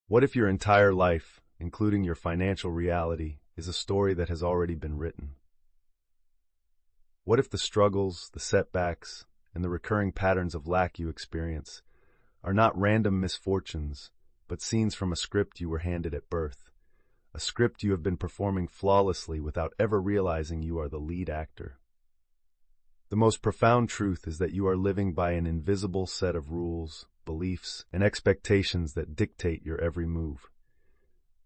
What if your entire life, including your financial reality, is a story that has already been written? What if the struggles, the setbacks, and the recurring patterns of lack you experience are not random misfortunes, but scenes from a script you were handed at birth, a script you have been performing flawlessly without ever realizing you are the lead actor? The most profound truth is that you are living by an invisible set of rules, beliefs, and expectations that dictate your every move.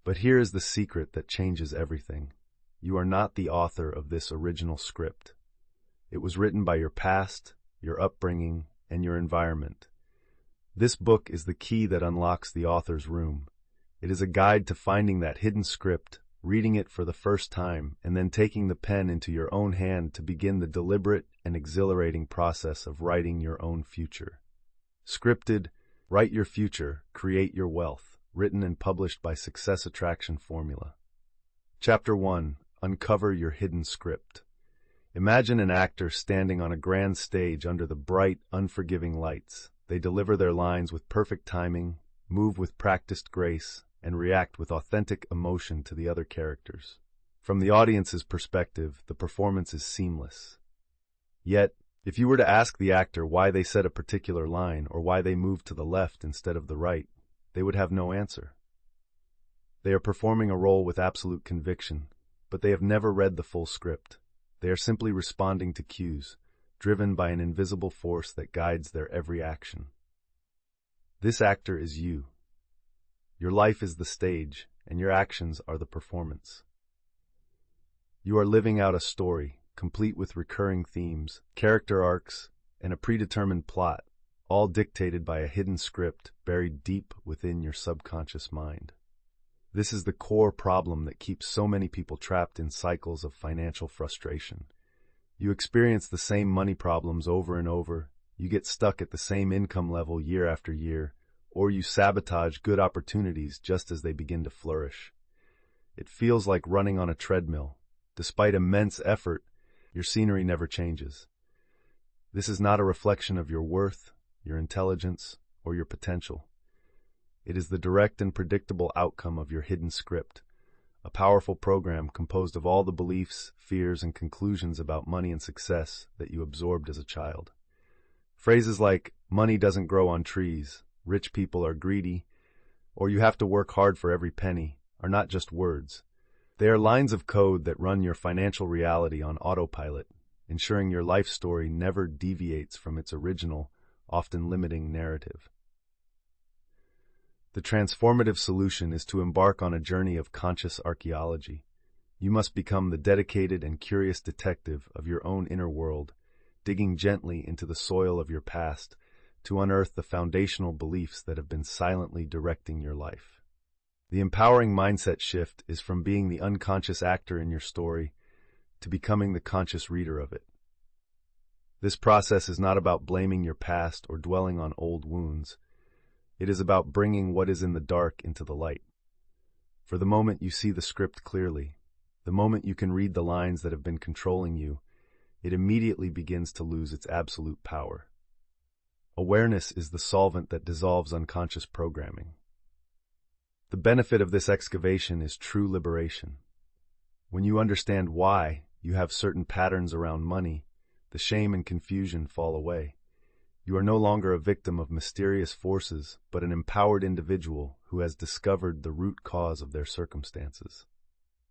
But here is the secret that changes everything. You are not the author of this original script. It was written by your past, your upbringing, and your environment. This book is the key that unlocks the author's room. It is a guide to finding that hidden script, reading it for the first time, and then taking the pen into your own hand to begin the deliberate and exhilarating process of writing your own future. Scripted, Write Your Future, Create Your Wealth, written and published by Success Attraction Formula. Chapter 1. Uncover Your Hidden Script. Imagine an actor standing on a grand stage under the bright, unforgiving lights. They deliver their lines with perfect timing, move with practiced grace, and react with authentic emotion to the other characters. From the audience's perspective, the performance is seamless. Yet, if you were to ask the actor why they said a particular line or why they moved to the left instead of the right, they would have no answer. They are performing a role with absolute conviction, but they have never read the full script. They are simply responding to cues, driven by an invisible force that guides their every action. This actor is you. Your life is the stage, and your actions are the performance. You are living out a story, complete with recurring themes, character arcs, and a predetermined plot, all dictated by a hidden script buried deep within your subconscious mind. This is the core problem that keeps so many people trapped in cycles of financial frustration. You experience the same money problems over and over, you get stuck at the same income level year after year, or you sabotage good opportunities just as they begin to flourish. It feels like running on a treadmill. Despite immense effort, your scenery never changes. This is not a reflection of your worth, your intelligence, or your potential. It is the direct and predictable outcome of your hidden script, a powerful program composed of all the beliefs, fears, and conclusions about money and success that you absorbed as a child. Phrases like, money doesn't grow on trees, rich people are greedy, or you have to work hard for every penny, are not just words. They are lines of code that run your financial reality on autopilot, ensuring your life story never deviates from its original, often limiting narrative. The transformative solution is to embark on a journey of conscious archaeology. You must become the dedicated and curious detective of your own inner world, digging gently into the soil of your past to unearth the foundational beliefs that have been silently directing your life. The empowering mindset shift is from being the unconscious actor in your story to becoming the conscious reader of it. This process is not about blaming your past or dwelling on old wounds. It is about bringing what is in the dark into the light. For the moment you see the script clearly, the moment you can read the lines that have been controlling you, it immediately begins to lose its absolute power. Awareness is the solvent that dissolves unconscious programming. The benefit of this excavation is true liberation. When you understand why you have certain patterns around money, the shame and confusion fall away. You are no longer a victim of mysterious forces, but an empowered individual who has discovered the root cause of their circumstances.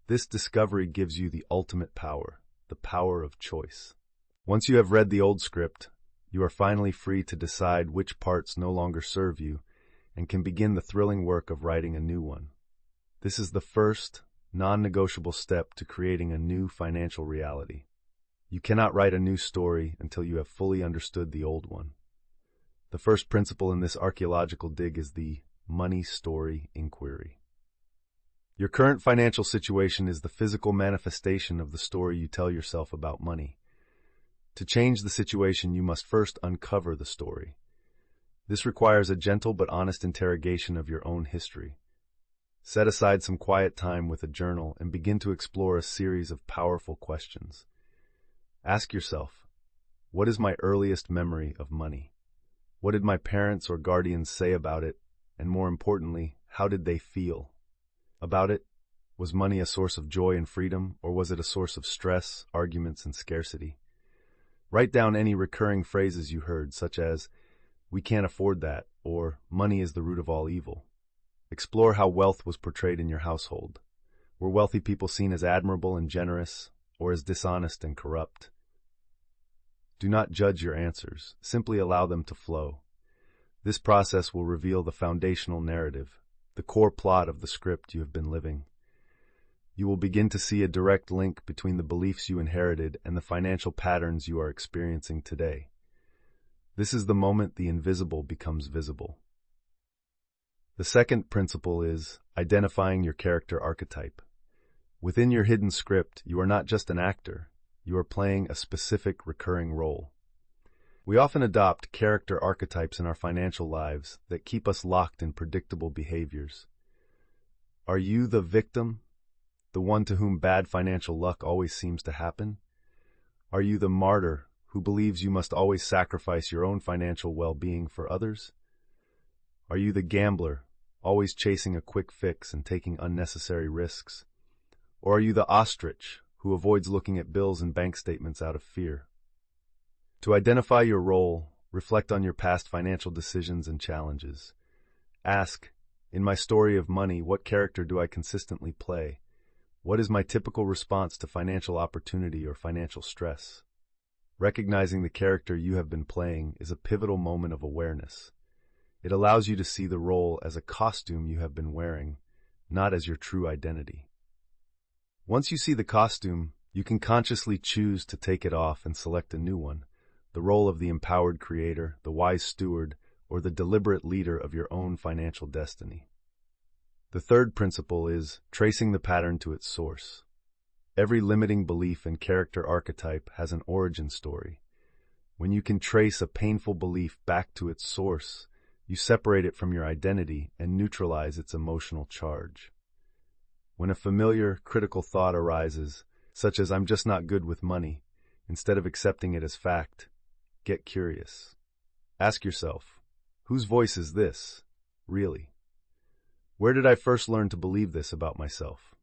This discovery gives you the ultimate power, the power of choice. Once you have read the old script, you are finally free to decide which parts no longer serve you and can begin the thrilling work of writing a new one. This is the first, non-negotiable step to creating a new financial reality. You cannot write a new story until you have fully understood the old one. The first principle in this archaeological dig is the money story inquiry. Your current financial situation is the physical manifestation of the story you tell yourself about money. To change the situation, you must first uncover the story. This requires a gentle but honest interrogation of your own history. Set aside some quiet time with a journal and begin to explore a series of powerful questions. Ask yourself, what is my earliest memory of money? What did my parents or guardians say about it? And more importantly, how did they feel about it? Was money a source of joy and freedom, or was it a source of stress, arguments, and scarcity? Write down any recurring phrases you heard, such as, "We can't afford that," or "Money is the root of all evil." Explore how wealth was portrayed in your household. Were wealthy people seen as admirable and generous, or as dishonest and corrupt? Do not judge your answers. Simply allow them to flow. This process will reveal the foundational narrative, the core plot of the script you have been living. You will begin to see a direct link between the beliefs you inherited and the financial patterns you are experiencing today. This is the moment the invisible becomes visible. The second principle is identifying your character archetype. Within your hidden script, you are not just an actor, you are playing a specific recurring role. We often adopt character archetypes in our financial lives that keep us locked in predictable behaviors. Are you the victim? The one to whom bad financial luck always seems to happen? Are you the martyr who believes you must always sacrifice your own financial well-being for others? Are you the gambler, always chasing a quick fix and taking unnecessary risks? Or are you the ostrich who avoids looking at bills and bank statements out of fear? To identify your role, reflect on your past financial decisions and challenges. Ask, in my story of money, what character do I consistently play? What is my typical response to financial opportunity or financial stress? Recognizing the character you have been playing is a pivotal moment of awareness. It allows you to see the role as a costume you have been wearing, not as your true identity. Once you see the costume, you can consciously choose to take it off and select a new one, the role of the empowered creator, the wise steward, or the deliberate leader of your own financial destiny. The third principle is tracing the pattern to its source. Every limiting belief and character archetype has an origin story. When you can trace a painful belief back to its source, you separate it from your identity and neutralize its emotional charge. When a familiar, critical thought arises, such as "I'm just not good with money," instead of accepting it as fact, get curious. Ask yourself, whose voice is this, really? Where did I first learn to believe this about myself?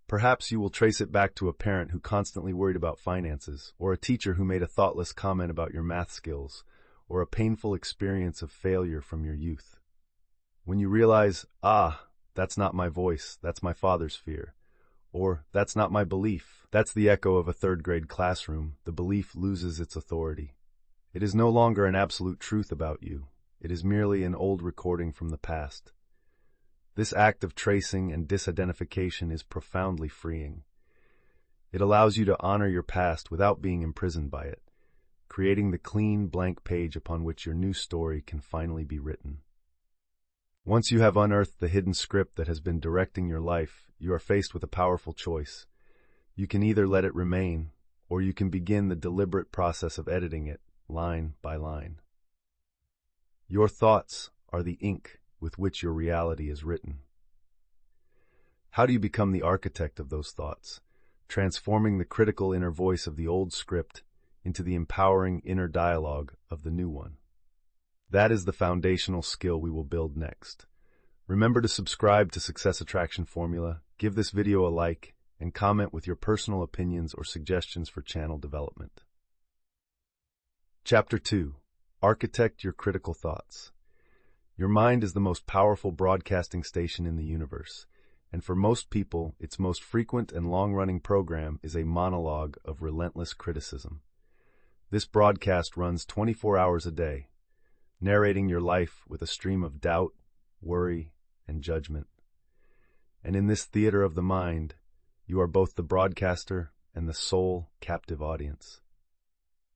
Perhaps you will trace it back to a parent who constantly worried about finances, or a teacher who made a thoughtless comment about your math skills, or a painful experience of failure from your youth. When you realize, that's not my voice, that's my father's fear, or that's not my belief, that's the echo of a third-grade classroom, the belief loses its authority. It is no longer an absolute truth about you. It is merely an old recording from the past. This act of tracing and disidentification is profoundly freeing. It allows you to honor your past without being imprisoned by it, creating the clean, blank page upon which your new story can finally be written. Once you have unearthed the hidden script that has been directing your life, you are faced with a powerful choice. You can either let it remain, or you can begin the deliberate process of editing it, line by line. Your thoughts are the ink with which your reality is written. How do you become the architect of those thoughts, transforming the critical inner voice of the old script into the empowering inner dialogue of the new one? That is the foundational skill we will build next. Remember to subscribe to Success Attraction Formula, give this video a like, and comment with your personal opinions or suggestions for channel development. Chapter 2. Architect your critical thoughts. Your mind is the most powerful broadcasting station in the universe, and for most people, its most frequent and long-running program is a monologue of relentless criticism. This broadcast runs 24 hours a day, narrating your life with a stream of doubt, worry, and judgment. And in this theater of the mind, you are both the broadcaster and the sole captive audience.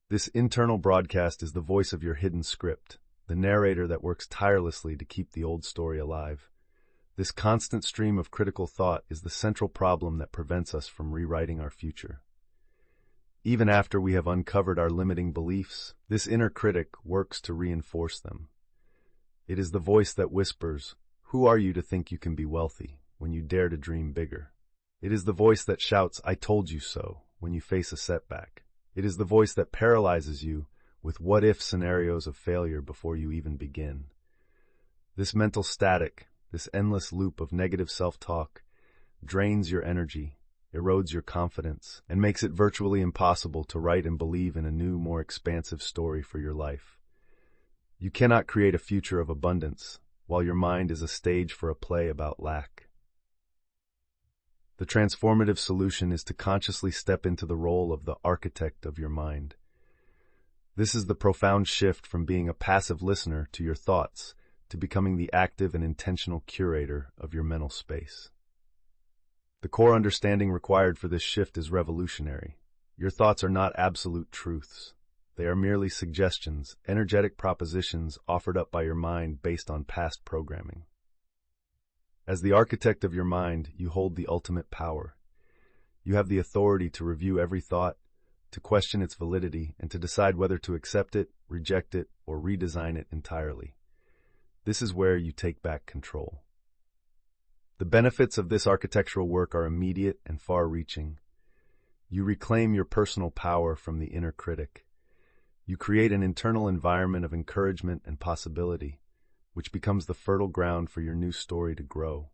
This internal broadcast is the voice of your hidden script, the narrator that works tirelessly to keep the old story alive. This constant stream of critical thought is the central problem that prevents us from rewriting our future. Even after we have uncovered our limiting beliefs, this inner critic works to reinforce them. It is the voice that whispers, "Who are you to think you can be wealthy?" when you dare to dream bigger. It is the voice that shouts, "I told you so," when you face a setback. It is the voice that paralyzes you with what-if scenarios of failure before you even begin. This mental static, This endless loop of negative self-talk drains your energy, erodes your confidence, and makes it virtually impossible to write and believe in a new, more expansive story for your life. You cannot create a future of abundance while your mind is a stage for a play about lack. The transformative solution is to consciously step into the role of the architect of your mind. This is the profound shift from being a passive listener to your thoughts to becoming the active and intentional curator of your mental space. The core understanding required for this shift is revolutionary. Your thoughts are not absolute truths. They are merely suggestions, energetic propositions offered up by your mind based on past programming. As the architect of your mind, you hold the ultimate power. You have the authority to review every thought, to question its validity, and to decide whether to accept it, reject it, or redesign it entirely. This is where you take back control. The benefits of this architectural work are immediate and far-reaching. You reclaim your personal power from the inner critic. You create an internal environment of encouragement and possibility, which becomes the fertile ground for your new story to grow.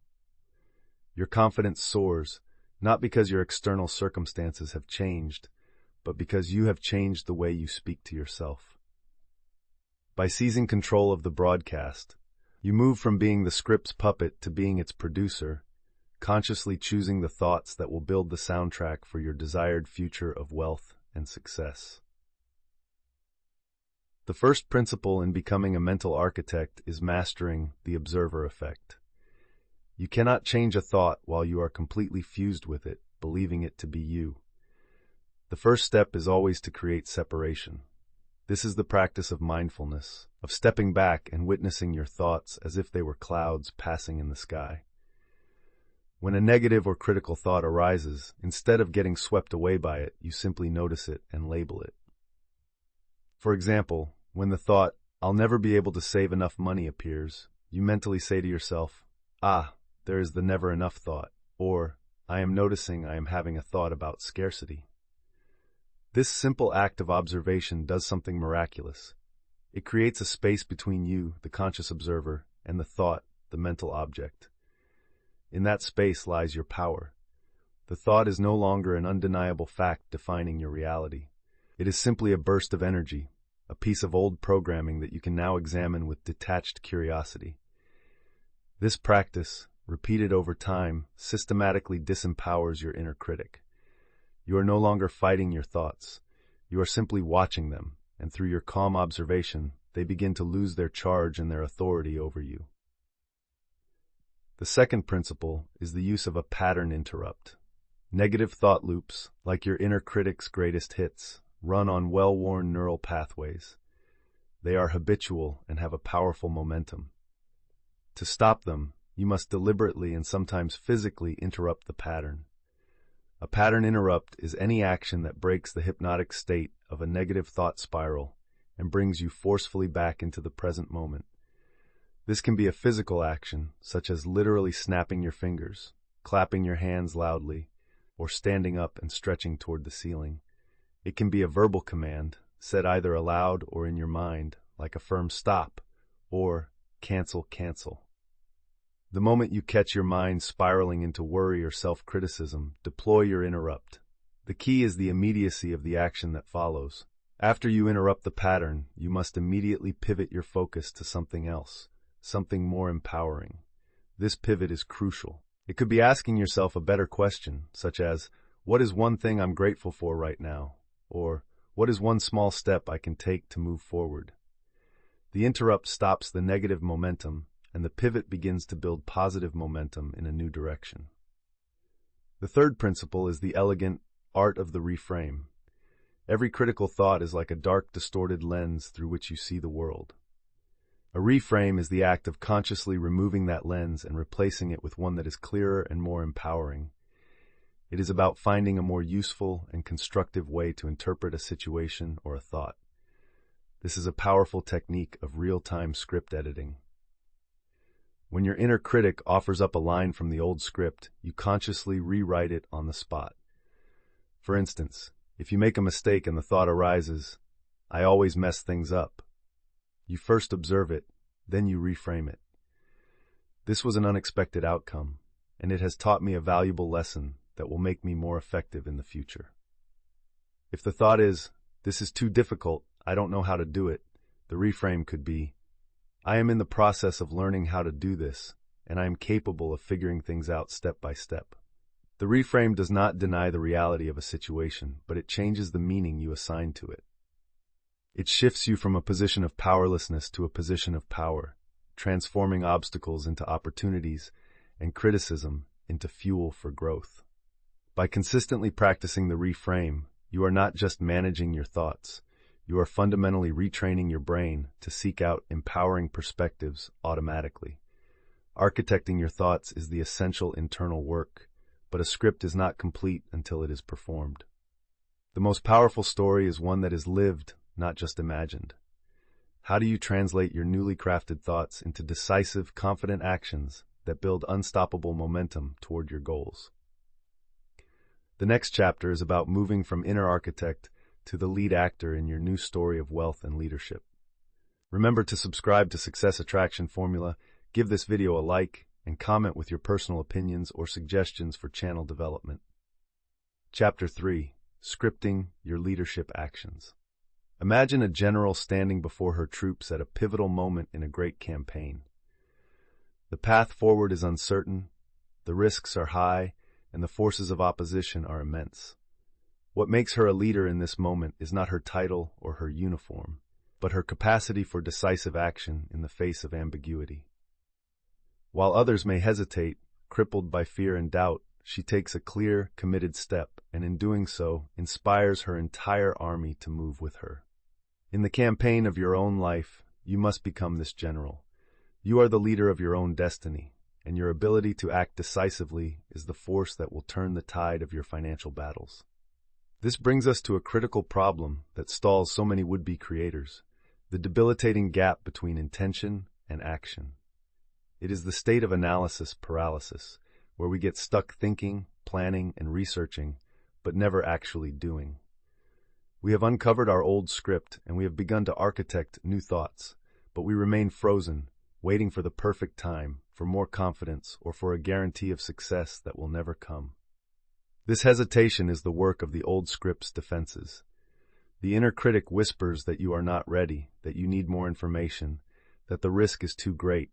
Your confidence soars, not because your external circumstances have changed, but because you have changed the way you speak to yourself. By seizing control of the broadcast, you move from being the script's puppet to being its producer, consciously choosing the thoughts that will build the soundtrack for your desired future of wealth and success. The first principle in becoming a mental architect is mastering the observer effect. You cannot change a thought while you are completely fused with it, believing it to be you. The first step is always to create separation. This is the practice of mindfulness, of stepping back and witnessing your thoughts as if they were clouds passing in the sky. When a negative or critical thought arises, instead of getting swept away by it, you simply notice it and label it. For example, when the thought, "I'll never be able to save enough money" appears, you mentally say to yourself, there is the never enough thought, or, "I am noticing I am having a thought about scarcity." This simple act of observation does something miraculous. It creates a space between you, the conscious observer, and the thought, the mental object. In that space lies your power. The thought is no longer an undeniable fact defining your reality. It is simply a burst of energy, a piece of old programming that you can now examine with detached curiosity. This practice, repeated over time, systematically disempowers your inner critic. You are no longer fighting your thoughts. You are simply watching them, and through your calm observation, they begin to lose their charge and their authority over you. The second principle is the use of a pattern interrupt. Negative thought loops, like your inner critic's greatest hits, run on well-worn neural pathways. They are habitual and have a powerful momentum. To stop them, you must deliberately and sometimes physically interrupt the pattern. A pattern interrupt is any action that breaks the hypnotic state of a negative thought spiral and brings you forcefully back into the present moment. This can be a physical action, such as literally snapping your fingers, clapping your hands loudly, or standing up and stretching toward the ceiling. It can be a verbal command, said either aloud or in your mind, like a firm stop, or cancel, cancel. The moment you catch your mind spiraling into worry or self-criticism, deploy your interrupt. The key is the immediacy of the action that follows. After you interrupt the pattern, you must immediately pivot your focus to something else, something more empowering. This pivot is crucial. It could be asking yourself a better question, such as, "What is one thing I'm grateful for right now?" Or, "What is one small step I can take to move forward?" The interrupt stops the negative momentum, and the pivot begins to build positive momentum in a new direction. The third principle is the elegant art of the reframe. Every critical thought is like a dark, distorted lens through which you see the world. A reframe is the act of consciously removing that lens and replacing it with one that is clearer and more empowering. It is about finding a more useful and constructive way to interpret a situation or a thought. This is a powerful technique of real-time script editing. When your inner critic offers up a line from the old script, you consciously rewrite it on the spot. For instance, if you make a mistake and the thought arises, "I always mess things up," you first observe it, then you reframe it. This was an unexpected outcome, and it has taught me a valuable lesson that will make me more effective in the future. If the thought is, "This is too difficult, I don't know how to do it," the reframe could be, "I am in the process of learning how to do this, and I am capable of figuring things out step by step." The reframe does not deny the reality of a situation, but it changes the meaning you assign to it. It shifts you from a position of powerlessness to a position of power, transforming obstacles into opportunities and criticism into fuel for growth. By consistently practicing the reframe, you are not just managing your thoughts, you are fundamentally retraining your brain to seek out empowering perspectives automatically. Architecting your thoughts is the essential internal work, but a script is not complete until it is performed. The most powerful story is one that is lived, not just imagined. How do you translate your newly crafted thoughts into decisive, confident actions that build unstoppable momentum toward your goals? The next chapter is about moving from inner architect to the lead actor in your new story of wealth and leadership. Remember to subscribe to Success Attraction Formula, give this video a like, and comment with your personal opinions or suggestions for channel development. Chapter 3. Scripting Your Leadership Actions. Imagine a general standing before her troops at a pivotal moment in a great campaign. The path forward is uncertain, the risks are high, and the forces of opposition are immense. What makes her a leader in this moment is not her title or her uniform, but her capacity for decisive action in the face of ambiguity. While others may hesitate, crippled by fear and doubt, she takes a clear, committed step, and in doing so, inspires her entire army to move with her. In the campaign of your own life, you must become this general. You are the leader of your own destiny, and your ability to act decisively is the force that will turn the tide of your financial battles. This brings us to a critical problem that stalls so many would-be creators: the debilitating gap between intention and action. It is the state of analysis paralysis, where we get stuck thinking, planning, and researching, but never actually doing. We have uncovered our old script, and we have begun to architect new thoughts, but we remain frozen, waiting for the perfect time, for more confidence, or for a guarantee of success that will never come. This hesitation is the work of the old script's defenses. The inner critic whispers that you are not ready, that you need more information, that the risk is too great.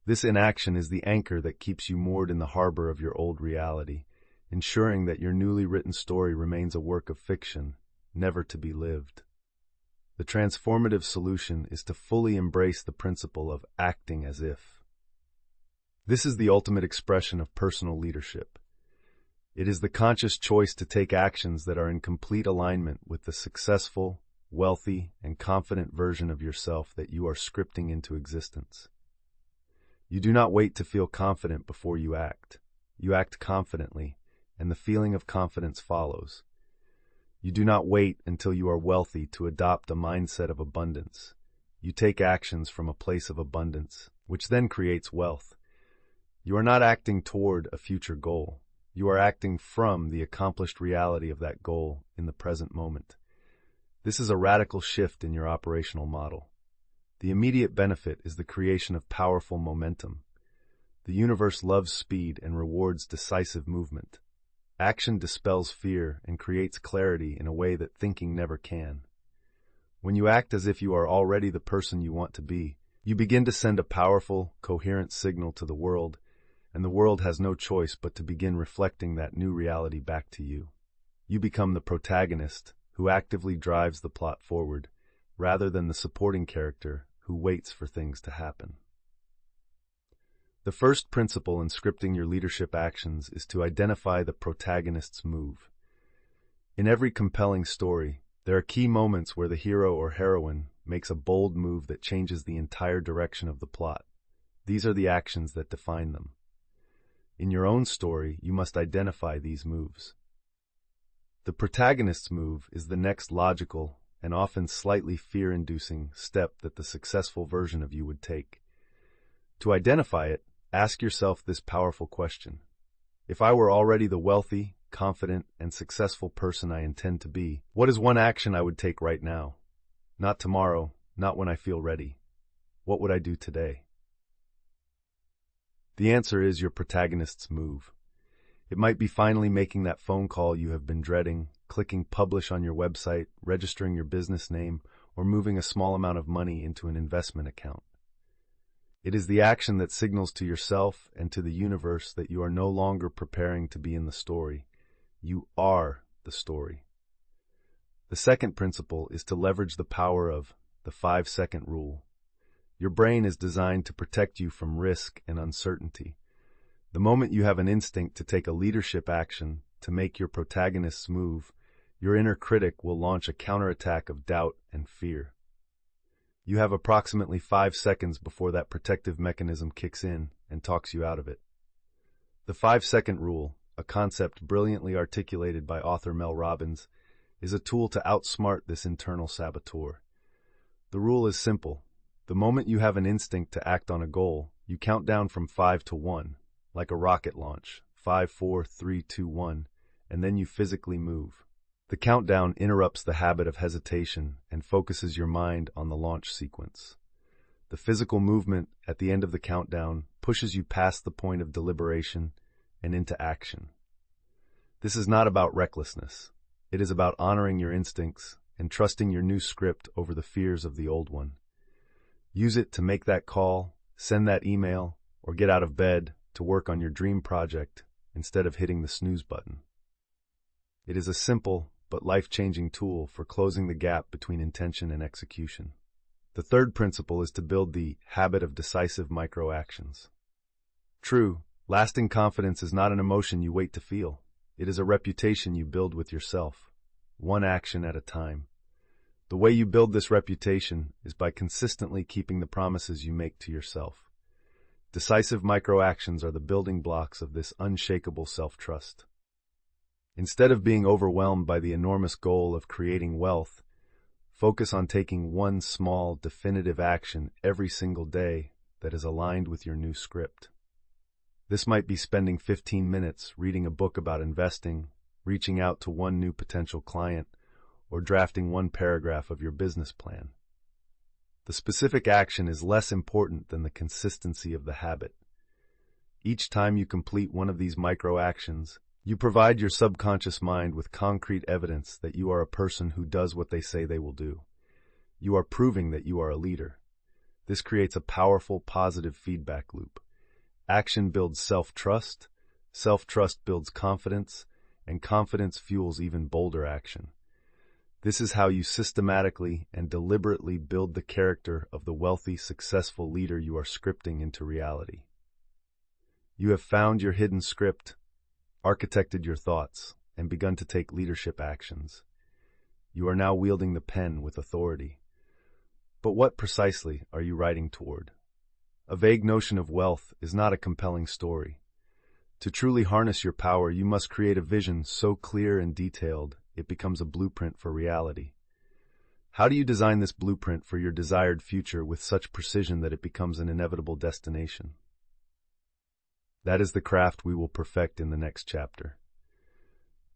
This inaction is the anchor that keeps you moored in the harbor of your old reality, ensuring that your newly written story remains a work of fiction, never to be lived. The transformative solution is to fully embrace the principle of acting as if. This is the ultimate expression of personal leadership. It is the conscious choice to take actions that are in complete alignment with the successful, wealthy, and confident version of yourself that you are scripting into existence. You do not wait to feel confident before you act. You act confidently, and the feeling of confidence follows. You do not wait until you are wealthy to adopt a mindset of abundance. You take actions from a place of abundance, which then creates wealth. You are not acting toward a future goal. You are acting from the accomplished reality of that goal in the present moment. This is a radical shift in your operational model. The immediate benefit is the creation of powerful momentum. The universe loves speed and rewards decisive movement. Action dispels fear and creates clarity in a way that thinking never can. When you act as if you are already the person you want to be, you begin to send a powerful, coherent signal to the world, and the world has no choice but to begin reflecting that new reality back to you. You become the protagonist who actively drives the plot forward, rather than the supporting character who waits for things to happen. The first principle in scripting your leadership actions is to identify the protagonist's move. In every compelling story, there are key moments where the hero or heroine makes a bold move that changes the entire direction of the plot. These are the actions that define them. In your own story, you must identify these moves. The protagonist's move is the next logical and often slightly fear-inducing step that the successful version of you would take. To identify it, ask yourself this powerful question: if I were already the wealthy, confident, and successful person I intend to be, what is one action I would take right now? Not tomorrow, not when I feel ready. What would I do today? The answer is your protagonist's move. It might be finally making that phone call you have been dreading, clicking publish on your website, registering your business name, or moving a small amount of money into an investment account. It is the action that signals to yourself and to the universe that you are no longer preparing to be in the story. You are the story. The second principle is to leverage the power of the 5-second rule. Your brain is designed to protect you from risk and uncertainty. The moment you have an instinct to take a leadership action, to make your protagonist's move, your inner critic will launch a counterattack of doubt and fear. You have approximately 5 seconds before that protective mechanism kicks in and talks you out of it. The 5-second rule, a concept brilliantly articulated by author Mel Robbins, is a tool to outsmart this internal saboteur. The rule is simple. The moment you have an instinct to act on a goal, you count down from 5 to 1, like a rocket launch, 5, 4, 3, 2, 1, and then you physically move. The countdown interrupts the habit of hesitation and focuses your mind on the launch sequence. The physical movement at the end of the countdown pushes you past the point of deliberation and into action. This is not about recklessness. It is about honoring your instincts and trusting your new script over the fears of the old one. Use it to make that call, send that email, or get out of bed to work on your dream project instead of hitting the snooze button. It is a simple but life-changing tool for closing the gap between intention and execution. The third principle is to build the habit of decisive micro-actions. True, lasting confidence is not an emotion you wait to feel. It is a reputation you build with yourself, one action at a time. The way you build this reputation is by consistently keeping the promises you make to yourself. Decisive micro-actions are the building blocks of this unshakable self-trust. Instead of being overwhelmed by the enormous goal of creating wealth, focus on taking one small, definitive action every single day that is aligned with your new script. This might be spending 15 minutes reading a book about investing, reaching out to one new potential client, or drafting one paragraph of your business plan. The specific action is less important than the consistency of the habit. Each time you complete one of these micro-actions, you provide your subconscious mind with concrete evidence that you are a person who does what they say they will do. You are proving that you are a leader. This creates a powerful, positive feedback loop. Action builds self-trust builds confidence, and confidence fuels even bolder action. This is how you systematically and deliberately build the character of the wealthy, successful leader you are scripting into reality. You have found your hidden script, architected your thoughts, and begun to take leadership actions. You are now wielding the pen with authority. But what precisely are you writing toward? A vague notion of wealth is not a compelling story. To truly harness your power, you must create a vision so clear and detailed it becomes a blueprint for reality. How do you design this blueprint for your desired future with such precision that it becomes an inevitable destination? That is the craft we will perfect in the next chapter.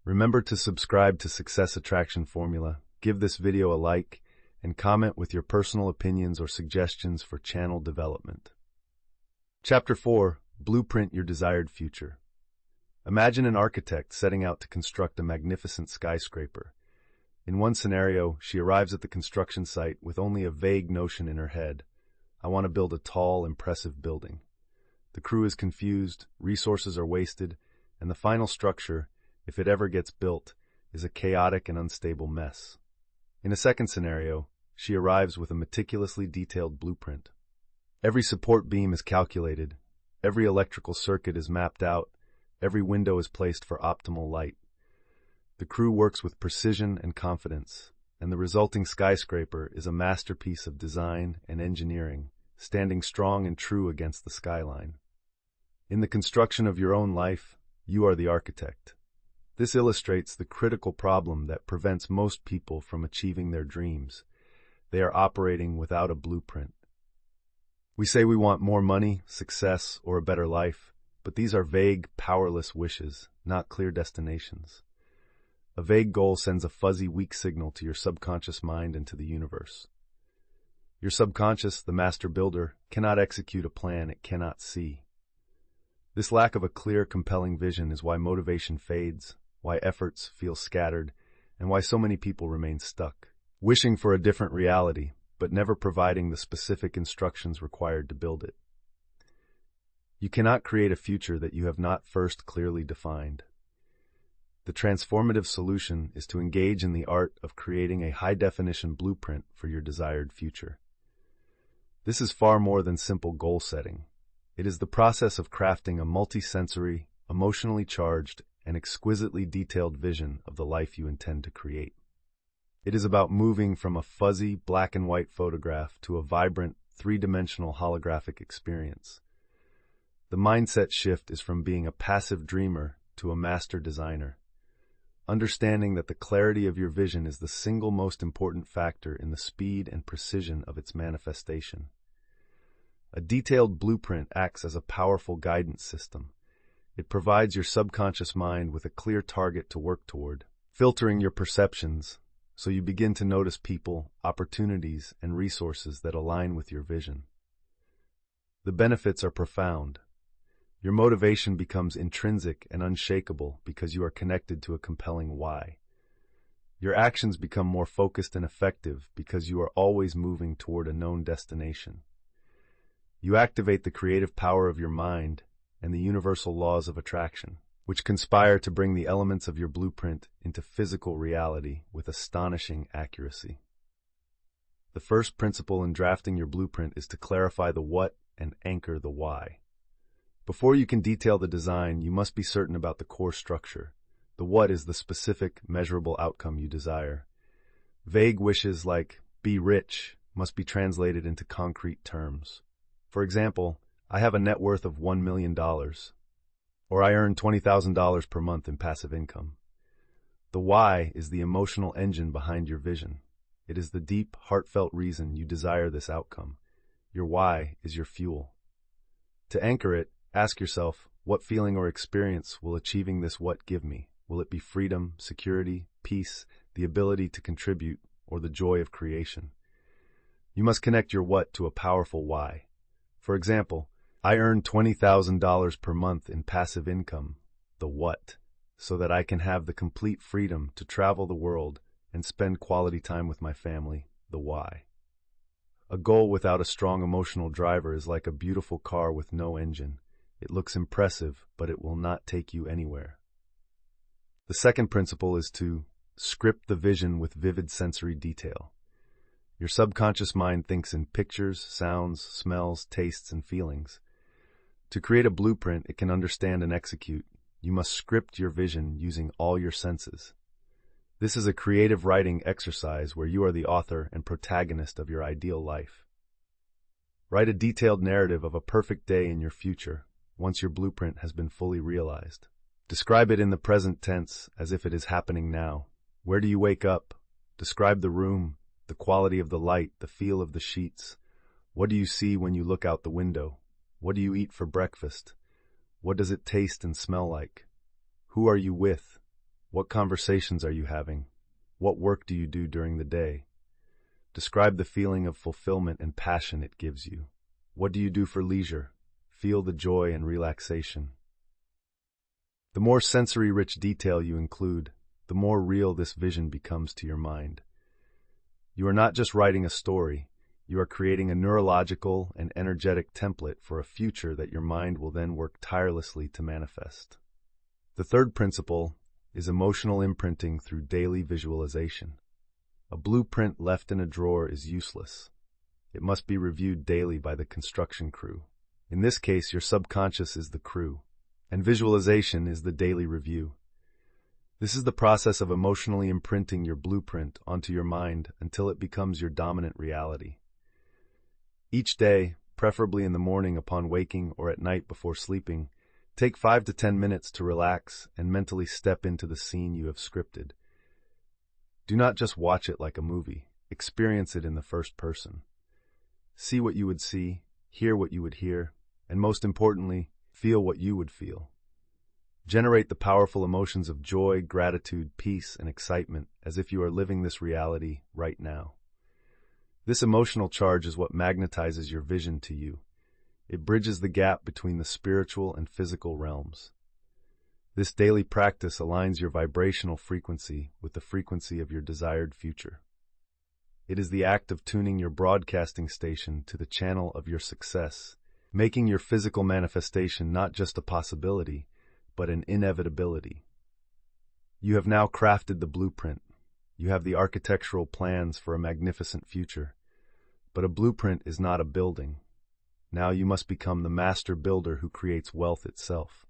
Remember to subscribe to Success Attraction Formula, give this video a like, and comment with your personal opinions or suggestions for channel development. Chapter 4. Blueprint your desired future. Imagine an architect setting out to construct a magnificent skyscraper. In one scenario, she arrives at the construction site with only a vague notion in her head. I want to build a tall, impressive building. The crew is confused, resources are wasted, and the final structure, if it ever gets built, is a chaotic and unstable mess. In a second scenario, she arrives with a meticulously detailed blueprint. Every support beam is calculated, every electrical circuit is mapped out, every window is placed for optimal light. The crew works with precision and confidence, and the resulting skyscraper is a masterpiece of design and engineering, standing strong and true against the skyline. In the construction of your own life, you are the architect. This illustrates the critical problem that prevents most people from achieving their dreams. They are operating without a blueprint. We say we want more money, success, or a better life, but these are vague, powerless wishes, not clear destinations. A vague goal sends a fuzzy, weak signal to your subconscious mind and to the universe. Your subconscious, the master builder, cannot execute a plan it cannot see. This lack of a clear, compelling vision is why motivation fades, why efforts feel scattered, and why so many people remain stuck, wishing for a different reality, but never providing the specific instructions required to build it. You cannot create a future that you have not first clearly defined. The transformative solution is to engage in the art of creating a high-definition blueprint for your desired future. This is far more than simple goal setting. It is the process of crafting a multisensory, emotionally charged, and exquisitely detailed vision of the life you intend to create. It is about moving from a fuzzy, black and white photograph to a vibrant, three-dimensional holographic experience. The mindset shift is from being a passive dreamer to a master designer, understanding that the clarity of your vision is the single most important factor in the speed and precision of its manifestation. A detailed blueprint acts as a powerful guidance system. It provides your subconscious mind with a clear target to work toward, filtering your perceptions so you begin to notice people, opportunities, and resources that align with your vision. The benefits are profound. Your motivation becomes intrinsic and unshakable because you are connected to a compelling why. Your actions become more focused and effective because you are always moving toward a known destination. You activate the creative power of your mind and the universal laws of attraction, which conspire to bring the elements of your blueprint into physical reality with astonishing accuracy. The first principle in drafting your blueprint is to clarify the what and anchor the why. Before you can detail the design, you must be certain about the core structure. The what is the specific, measurable outcome you desire. Vague wishes like, be rich, must be translated into concrete terms. For example, I have a net worth of $1 million, or I earn $20,000 per month in passive income. The why is the emotional engine behind your vision. It is the deep, heartfelt reason you desire this outcome. Your why is your fuel. To anchor it, ask yourself, what feeling or experience will achieving this what give me? Will it be freedom, security, peace, the ability to contribute, or the joy of creation? You must connect your what to a powerful why. For example, I earn $20,000 per month in passive income, the what, so that I can have the complete freedom to travel the world and spend quality time with my family, the why. A goal without a strong emotional driver is like a beautiful car with no engine. It looks impressive, but it will not take you anywhere. The second principle is to script the vision with vivid sensory detail. Your subconscious mind thinks in pictures, sounds, smells, tastes, and feelings. To create a blueprint it can understand and execute, you must script your vision using all your senses. This is a creative writing exercise where you are the author and protagonist of your ideal life. Write a detailed narrative of a perfect day in your future, once your blueprint has been fully realized. Describe it in the present tense as if it is happening now. Where do you wake up? Describe the room, the quality of the light, the feel of the sheets. What do you see when you look out the window? What do you eat for breakfast? What does it taste and smell like? Who are you with? What conversations are you having? What work do you do during the day? Describe the feeling of fulfillment and passion it gives you. What do you do for leisure? Feel the joy and relaxation. The more sensory-rich detail you include, the more real this vision becomes to your mind. You are not just writing a story, you are creating a neurological and energetic template for a future that your mind will then work tirelessly to manifest. The third principle is emotional imprinting through daily visualization. A blueprint left in a drawer is useless. It must be reviewed daily by the construction crew. In this case, your subconscious is the crew, and visualization is the daily review. This is the process of emotionally imprinting your blueprint onto your mind until it becomes your dominant reality. Each day, preferably in the morning upon waking or at night before sleeping, take 5 to 10 minutes to relax and mentally step into the scene you have scripted. Do not just watch it like a movie. Experience it in the first person. See what you would see, hear what you would hear, and most importantly, feel what you would feel. Generate the powerful emotions of joy, gratitude, peace, and excitement as if you are living this reality right now. This emotional charge is what magnetizes your vision to you. It bridges the gap between the spiritual and physical realms. This daily practice aligns your vibrational frequency with the frequency of your desired future. It is the act of tuning your broadcasting station to the channel of your success, making your physical manifestation not just a possibility, but an inevitability. You have now crafted the blueprint. You have the architectural plans for a magnificent future. But a blueprint is not a building. Now you must become the master builder who creates wealth itself.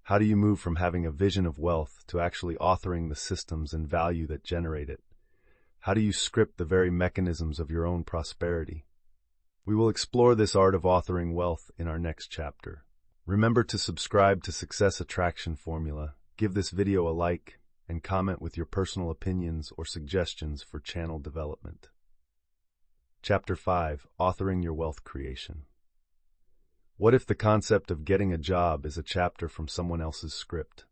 How do you move from having a vision of wealth to actually authoring the systems and value that generate it? How do you script the very mechanisms of your own prosperity? We will explore this art of authoring wealth in our next chapter. Remember to subscribe to Success Attraction Formula, give this video a like, and comment with your personal opinions or suggestions for channel development. Chapter 5. Authoring Your Wealth Creation. What if the concept of getting a job is a chapter from someone else's script?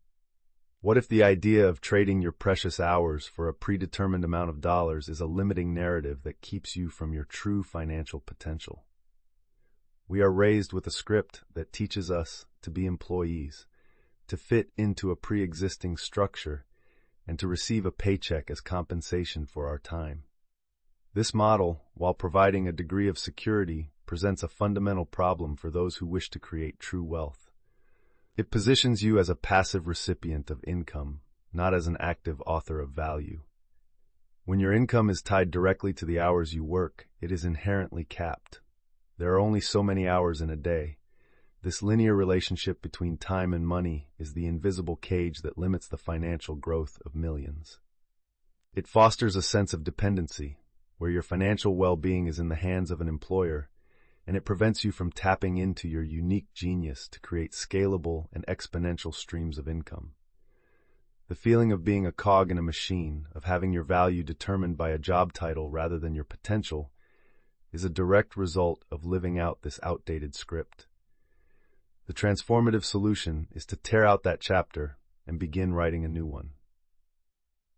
What if the idea of trading your precious hours for a predetermined amount of dollars is a limiting narrative that keeps you from your true financial potential? We are raised with a script that teaches us to be employees, to fit into a pre-existing structure, and to receive a paycheck as compensation for our time. This model, while providing a degree of security, presents a fundamental problem for those who wish to create true wealth. It positions you as a passive recipient of income, not as an active author of value. When your income is tied directly to the hours you work, it is inherently capped. There are only so many hours in a day. This linear relationship between time and money is the invisible cage that limits the financial growth of millions. It fosters a sense of dependency, where your financial well-being is in the hands of an employer, and it prevents you from tapping into your unique genius to create scalable and exponential streams of income. The feeling of being a cog in a machine, of having your value determined by a job title rather than your potential, is a direct result of living out this outdated script. The transformative solution is to tear out that chapter and begin writing a new one.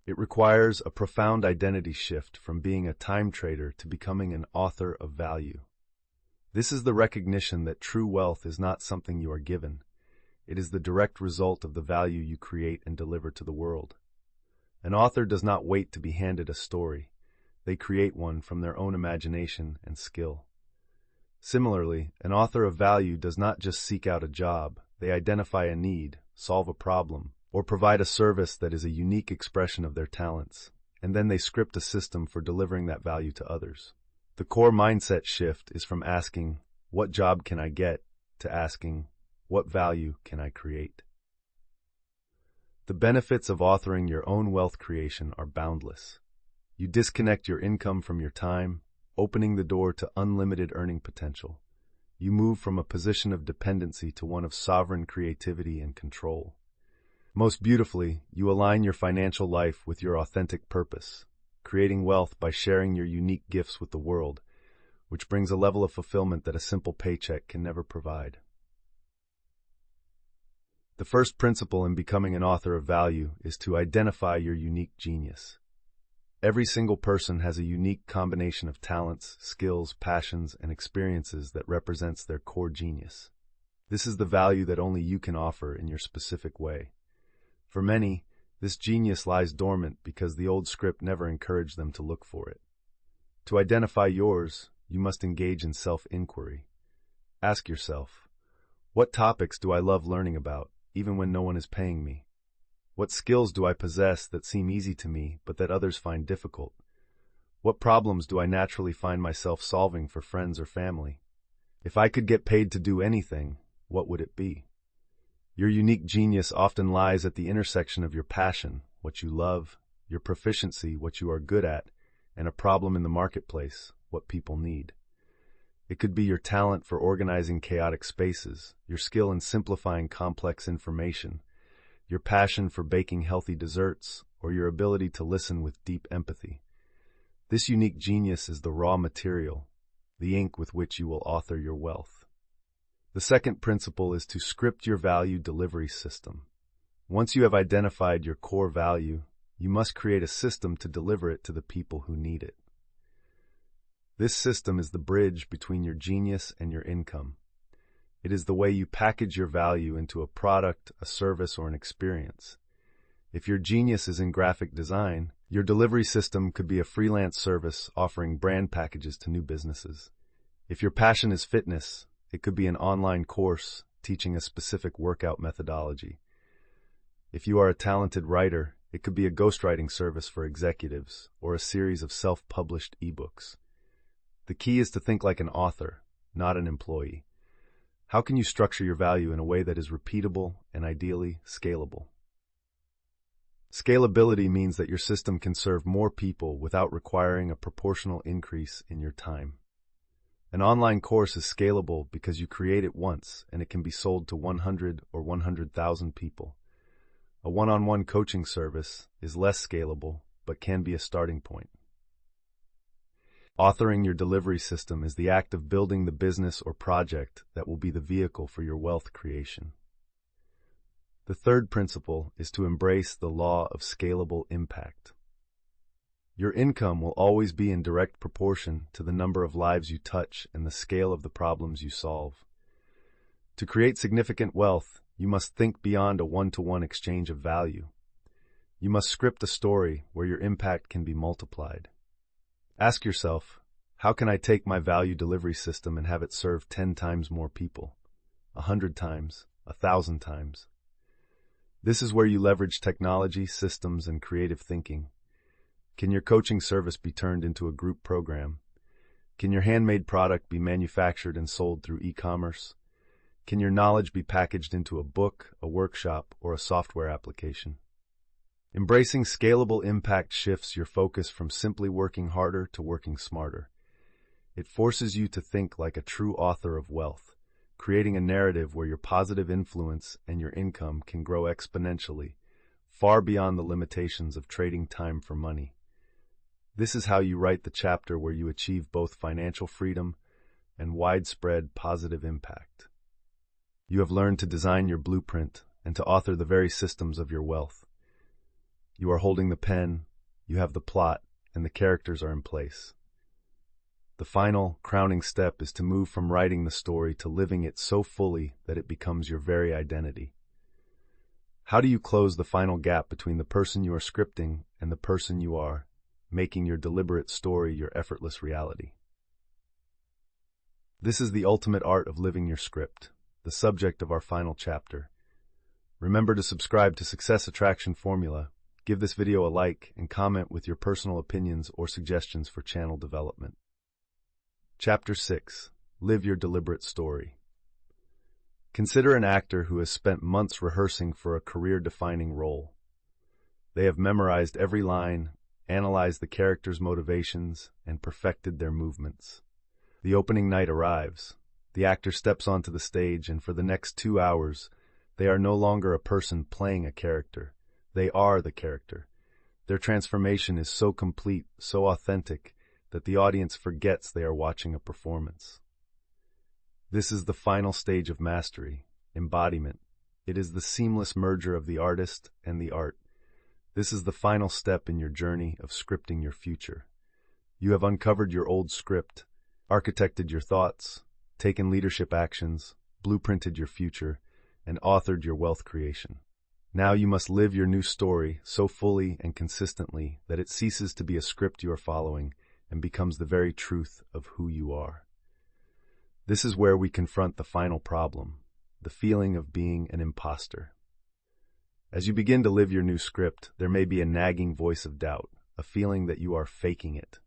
It requires a profound identity shift from being a time trader to becoming an author of value. This is the recognition that true wealth is not something you are given. It is the direct result of the value you create and deliver to the world. An author does not wait to be handed a story. They create one from their own imagination and skill. Similarly, an author of value does not just seek out a job. They identify a need, solve a problem, or provide a service that is a unique expression of their talents, and then they script a system for delivering that value to others. The core mindset shift is from asking, "What job can I get?" to asking, "What value can I create?" The benefits of authoring your own wealth creation are boundless. You disconnect your income from your time, opening the door to unlimited earning potential. You move from a position of dependency to one of sovereign creativity and control. Most beautifully, you align your financial life with your authentic purpose, creating wealth by sharing your unique gifts with the world, which brings a level of fulfillment that a simple paycheck can never provide. The first principle in becoming an author of value is to identify your unique genius. Every single person has a unique combination of talents, skills, passions, and experiences that represents their core genius. This is the value that only you can offer in your specific way. For many, this genius lies dormant because the old script never encouraged them to look for it. To identify yours, you must engage in self-inquiry. Ask yourself, what topics do I love learning about, even when no one is paying me? What skills do I possess that seem easy to me, but that others find difficult? What problems do I naturally find myself solving for friends or family? If I could get paid to do anything, what would it be? Your unique genius often lies at the intersection of your passion, what you love, your proficiency, what you are good at, and a problem in the marketplace, what people need. It could be your talent for organizing chaotic spaces, your skill in simplifying complex information, your passion for baking healthy desserts, or your ability to listen with deep empathy. This unique genius is the raw material, the ink with which you will author your wealth. The second principle is to script your value delivery system. Once you have identified your core value, you must create a system to deliver it to the people who need it. This system is the bridge between your genius and your income. It is the way you package your value into a product, a service, or an experience. If your genius is in graphic design, your delivery system could be a freelance service offering brand packages to new businesses. If your passion is fitness, it could be an online course teaching a specific workout methodology. If you are a talented writer, it could be a ghostwriting service for executives or a series of self-published ebooks. The key is to think like an author, not an employee. How can you structure your value in a way that is repeatable and ideally scalable? Scalability means that your system can serve more people without requiring a proportional increase in your time. An online course is scalable because you create it once and it can be sold to 100 or 100,000 people. A one-on-one coaching service is less scalable but can be a starting point. Authoring your delivery system is the act of building the business or project that will be the vehicle for your wealth creation. The third principle is to embrace the law of scalable impact. Your income will always be in direct proportion to the number of lives you touch and the scale of the problems you solve. To create significant wealth, you must think beyond a one-to-one exchange of value. You must script a story where your impact can be multiplied. Ask yourself, how can I take my value delivery system and have it serve 10 times more people? 100 times, 1,000 times. This is where you leverage technology, systems, and creative thinking. Can your coaching service be turned into a group program? Can your handmade product be manufactured and sold through e-commerce? Can your knowledge be packaged into a book, a workshop, or a software application? Embracing scalable impact shifts your focus from simply working harder to working smarter. It forces you to think like a true author of wealth, creating a narrative where your positive influence and your income can grow exponentially, far beyond the limitations of trading time for money. This is how you write the chapter where you achieve both financial freedom and widespread positive impact. You have learned to design your blueprint and to author the very systems of your wealth. You are holding the pen, you have the plot, and the characters are in place. The final, crowning step is to move from writing the story to living it so fully that it becomes your very identity. How do you close the final gap between the person you are scripting and the person you are, making your deliberate story your effortless reality? This is the ultimate art of living your script, the subject of our final chapter. Remember to subscribe to Success Attraction Formula. Give this video a like and comment with your personal opinions or suggestions for channel development. Chapter 6. Live your deliberate story. Consider an actor who has spent months rehearsing for a career-defining role. They have memorized every line, analyzed the character's motivations, and perfected their movements. The opening night arrives. The actor steps onto the stage, and for the next 2 hours, they are no longer a person playing a character. They are the character. Their transformation is so complete, so authentic, that the audience forgets they are watching a performance. This is the final stage of mastery, embodiment. It is the seamless merger of the artist and the art. This is the final step in your journey of scripting your future. You have uncovered your old script, architected your thoughts, taken leadership actions, blueprinted your future, and authored your wealth creation. Now you must live your new story so fully and consistently that it ceases to be a script you are following and becomes the very truth of who you are. This is where we confront the final problem, the feeling of being an imposter. As you begin to live your new script, there may be a nagging voice of doubt, a feeling that you are faking it.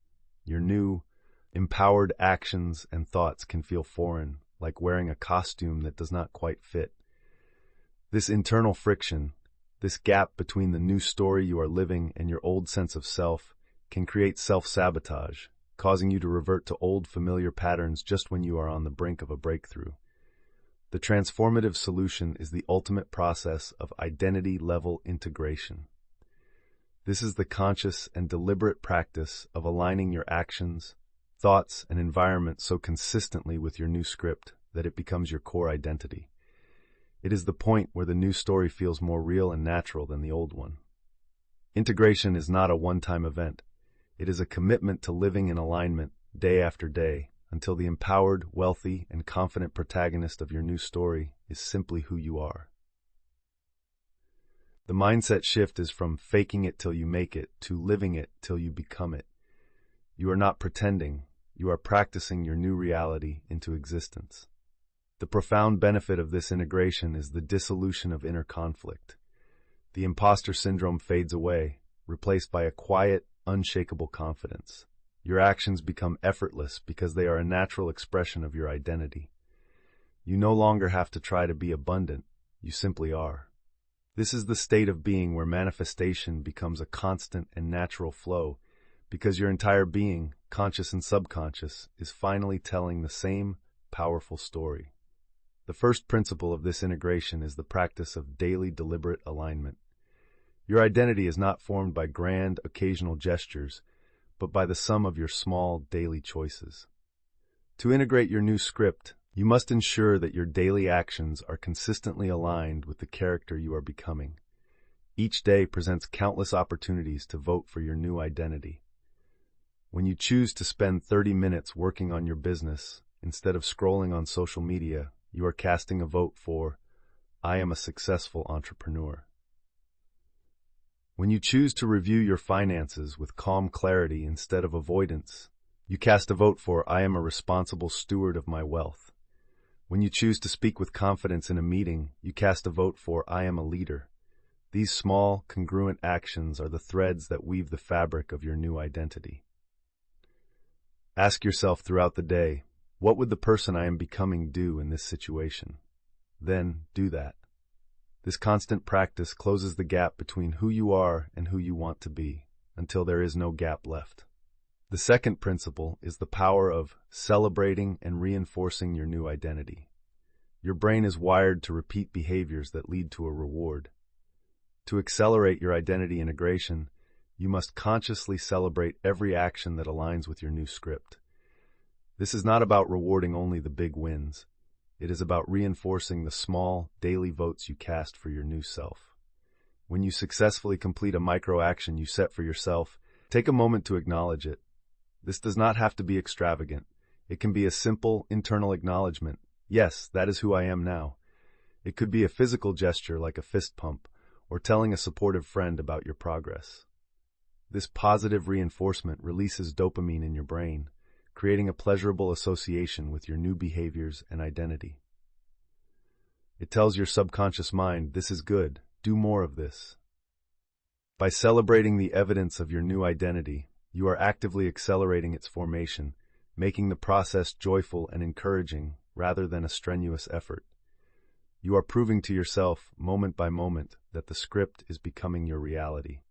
Your new, empowered actions and thoughts can feel foreign, like wearing a costume that does not quite fit. This internal friction, this gap between the new story you are living and your old sense of self, can create self-sabotage, causing you to revert to old familiar patterns just when you are on the brink of a breakthrough. The transformative solution is the ultimate process of identity-level integration. This is the conscious and deliberate practice of aligning your actions, thoughts, and environment so consistently with your new script that it becomes your core identity. It is the point where the new story feels more real and natural than the old one. Integration is not a one-time event. It is a commitment to living in alignment day after day, until the empowered, wealthy, and confident protagonist of your new story is simply who you are. The mindset shift is from faking it till you make it to living it till you become it. You are not pretending, you are practicing your new reality into existence. The profound benefit of this integration is the dissolution of inner conflict. The imposter syndrome fades away, replaced by a quiet, unshakable confidence. Your actions become effortless because they are a natural expression of your identity. You no longer have to try to be abundant, you simply are. This is the state of being where manifestation becomes a constant and natural flow, because your entire being, conscious and subconscious, is finally telling the same powerful story. The first principle of this integration is the practice of daily deliberate alignment. Your identity is not formed by grand, occasional gestures, but by the sum of your small, daily choices. To integrate your new script, you must ensure that your daily actions are consistently aligned with the character you are becoming. Each day presents countless opportunities to vote for your new identity. When you choose to spend 30 minutes working on your business instead of scrolling on social media, you are casting a vote for, "I am a successful entrepreneur." When you choose to review your finances with calm clarity instead of avoidance, you cast a vote for, "I am a responsible steward of my wealth." When you choose to speak with confidence in a meeting, you cast a vote for, "I am a leader." These small, congruent actions are the threads that weave the fabric of your new identity. Ask yourself throughout the day, what would the person I am becoming do in this situation? Then do that. This constant practice closes the gap between who you are and who you want to be, until there is no gap left. The second principle is the power of celebrating and reinforcing your new identity. Your brain is wired to repeat behaviors that lead to a reward. To accelerate your identity integration, you must consciously celebrate every action that aligns with your new script. This is not about rewarding only the big wins. It is about reinforcing the small, daily votes you cast for your new self. When you successfully complete a micro-action you set for yourself, take a moment to acknowledge it. This does not have to be extravagant. It can be a simple, internal acknowledgement. Yes, that is who I am now. It could be a physical gesture like a fist pump, or telling a supportive friend about your progress. This positive reinforcement releases dopamine in your brain, creating a pleasurable association with your new behaviors and identity. It tells your subconscious mind, "This is good, do more of this." By celebrating the evidence of your new identity, you are actively accelerating its formation, making the process joyful and encouraging rather than a strenuous effort. You are proving to yourself, moment by moment, that the script is becoming your reality.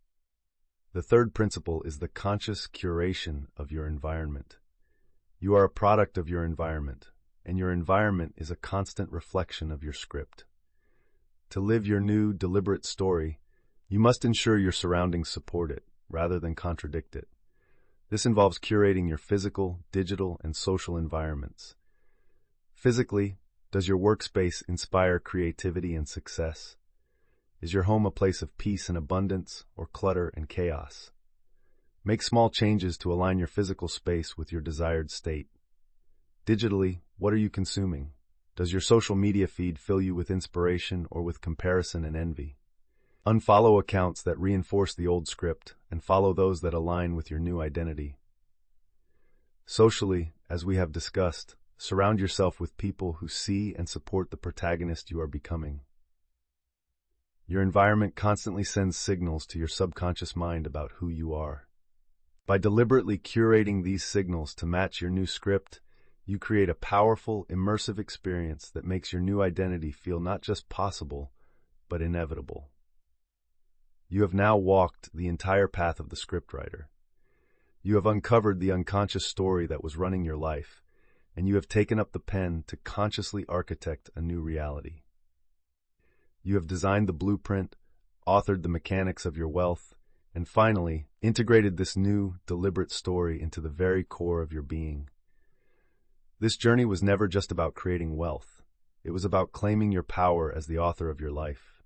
The third principle is the conscious curation of your environment. You are a product of your environment, and your environment is a constant reflection of your script. To live your new, deliberate story, you must ensure your surroundings support it, rather than contradict it. This involves curating your physical, digital, and social environments. Physically, does your workspace inspire creativity and success? Is your home a place of peace and abundance, or clutter and chaos? Make small changes to align your physical space with your desired state. Digitally, what are you consuming? Does your social media feed fill you with inspiration or with comparison and envy? Unfollow accounts that reinforce the old script and follow those that align with your new identity. Socially, as we have discussed, surround yourself with people who see and support the protagonist you are becoming. Your environment constantly sends signals to your subconscious mind about who you are. By deliberately curating these signals to match your new script, you create a powerful, immersive experience that makes your new identity feel not just possible, but inevitable. You have now walked the entire path of the scriptwriter. You have uncovered the unconscious story that was running your life, and you have taken up the pen to consciously architect a new reality. You have designed the blueprint, authored the mechanics of your wealth, and finally, integrated this new, deliberate story into the very core of your being. This journey was never just about creating wealth. It was about claiming your power as the author of your life.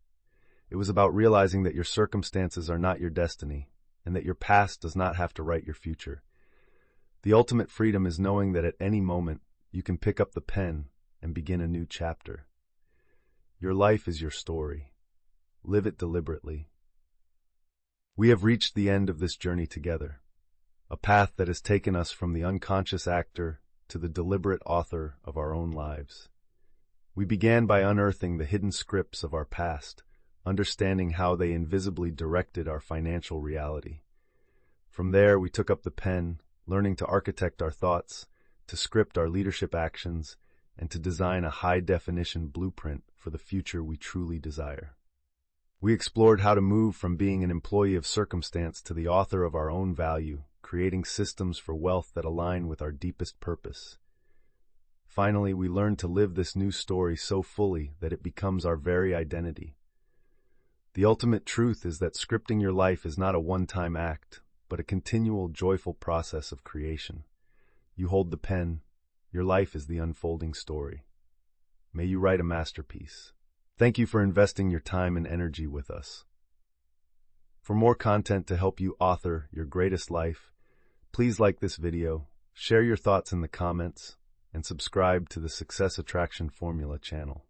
It was about realizing that your circumstances are not your destiny, and that your past does not have to write your future. The ultimate freedom is knowing that at any moment you can pick up the pen and begin a new chapter. Your life is your story. Live it deliberately. We have reached the end of this journey together, a path that has taken us from the unconscious actor to the deliberate author of our own lives. We began by unearthing the hidden scripts of our past, understanding how they invisibly directed our financial reality. From there, we took up the pen, learning to architect our thoughts, to script our leadership actions, and to design a high-definition blueprint for the future we truly desire. We explored how to move from being an employee of circumstance to the author of our own value, creating systems for wealth that align with our deepest purpose. Finally, we learned to live this new story so fully that it becomes our very identity. The ultimate truth is that scripting your life is not a one-time act, but a continual, joyful process of creation. You hold the pen. Your life is the unfolding story. May you write a masterpiece. Thank you for investing your time and energy with us. For more content to help you author your greatest life, please like this video, share your thoughts in the comments, and subscribe to the Success Attraction Formula channel.